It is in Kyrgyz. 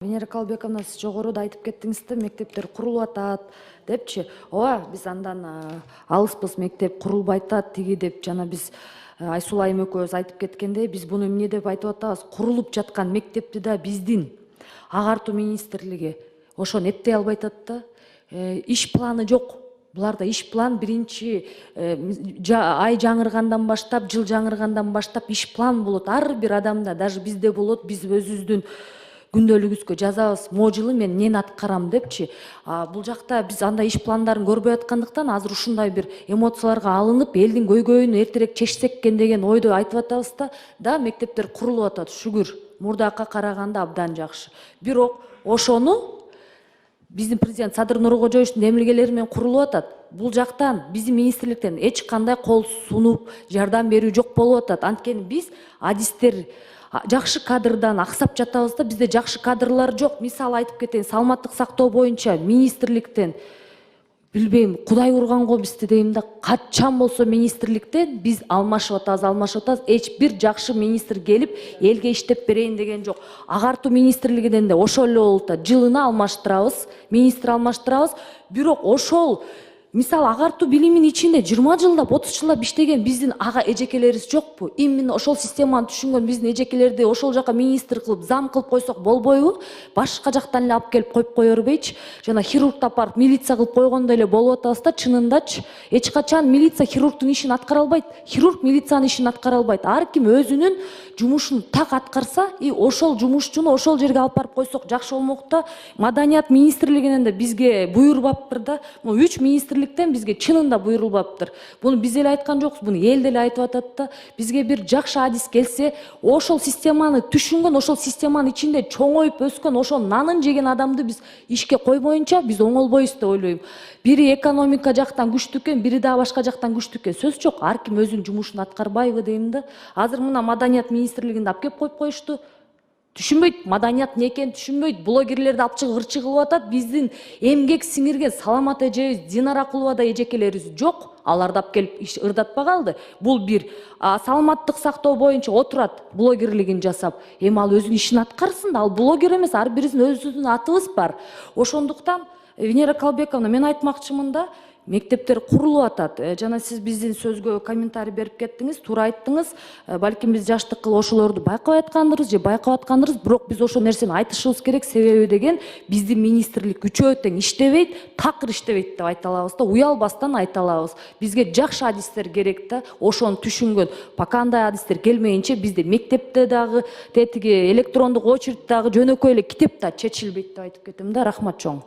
Венера Калбековна, сиз жогоруда айтып кеттиңиз да, мектептер курулуп атат депчи. Ооба, биз андан алыспыз, мектеп курулбай атат тиги деп жана биз Айсул айым экөөбүз айтып кеткендей, биз буну эмне деп айтып атабыз? Курулуп жаткан мектепти да биздин агартуу министрлиги ошону эптей албай атат да. Иш планы жок. Буларда иш план биринчи ай жаңыргандан баштап, жыл жаңыргандан баштап иш план болот. Ар бир адамда, даже бизде болот, биз өзүбүздүн күндөлүгүбүзгө жазабыз, могу жылы мен эмнени аткарам депчи. Бул жакта биз андай иш пландарын көрбөй аткандыктан азыр ушундай бир эмоцияларга алынып, элдин көйгөйүн эртерээк чечсек экен деген ойдо айтып атабыз да. Да, мектептер курулуп атат, шүгүр. Мурдакка караганда абдан жакшы. Бирок ошону биздин президент Садыр Нуркожоевичтин демилгелери менен курулуп атат. Бул жактан биздин министрликтен эч кандай кол сунуп, жардам берүү жок болуп атат. Анткени биз адистер жакшы кадрдан аксап жатабыз да, бизде жакшы кадрлар жок. Мисалы айтып кетейин, саламаттык сактоо боюнча министрликтен билбейм, Кудай урганго бизди дейм да, качан болсо министрликтен биз алмашып атабыз. Эч бир жакшы министр келип элге иштеп берейин деген жок. Агартуу министрлигинен да ошол эле болуп атат. Жылына алмаштырабыз, министр алмаштырабыз. Бирок ошол мисалы агартуу билимин ичинде 20 жылдап, 30 жылдап иштеген биздин ага эжекелерибиз жокпу? Именно ошол системаны түшүнгөн биздин эжекелерди ошол жака министр кылып, зам кылып койсок болбойбу? Башка жактан эле алып келип коюп кое бербейчи? Жана хирургду апарып милиция кылып койгондой эле болуп атабыз да, чынындачы. Эч качан милиция хирургдун ишин аткара албайт, хирург милициянын ишин аткара албайт. Ар ким өзүнүн жумушун так аткарса, ошол жумушчуну ошол жерге алып барып койсок жакшы болмок да. Маданият министрлигинен да бизге буйрубаптыр да. 3 министрликтен бизге чынында буйрулбаптыр. Буну биз эле айткан жокпуз, буну эл деле айтып атат да. Бизге бир жакшы адис келсе, ошол системаны түшүнгөн, ошол системанын ичинде чоңоюп өскөн, ошол нанын жеген адамды биз ишке койбоюнча биз оңолбойбуз деп ойлойм. Бири экономика жактан күчтүү экен, бири да башка жактан күчтүү экен. Сөз жок, ар ким өзүнүн жумушун аткарбайбы дейм да. Азыр мына маданият министрлигинде алып келип коюп коюшту. Түшүнбөйт, маданият эмне экенин түшүнбөйт, блогерлерди алып чыгып ырчы кылып атат. Биздин эмгек сиңирген саламат эжебиз Динара Кулубадай эжекелерибиз жок. Аларды алып келип ырдатпай калды. Бул бир саламаттык сактоо боюнча отурат, блогерлигин жасап. Эми ал өзүнүн ишин аткарсын да, ал блогер эмес, ар бирибиздин өзүбүздүн атыбыз бар. Ошондуктан Венера Калбековна, мен айтмакчымын да, мектептер курулуп атат. Жана сиз биздин сөзгө комментарий берип кеттиңиз, туура айттыңыз. Балким биз жаштык кылып ошолорду байкабай аткандырбыз же байкап аткандырбыз, бирок биз ошол нерсени айтышыбыз керек. Себеби деген биздин министрлик үчөө тең иштебейт, такыр иштебейт деп айта алабыз да, уялбастан айта алабыз. Бизге жакшы адистер керек да, ошону түшүнгөн. Пока андай адистер келмейинче бизде мектепте дагы, тетиги электрондук очередь дагы жөнөкөй эле китеп да чечилбейт деп айтып кетем да. Рахмат чоң.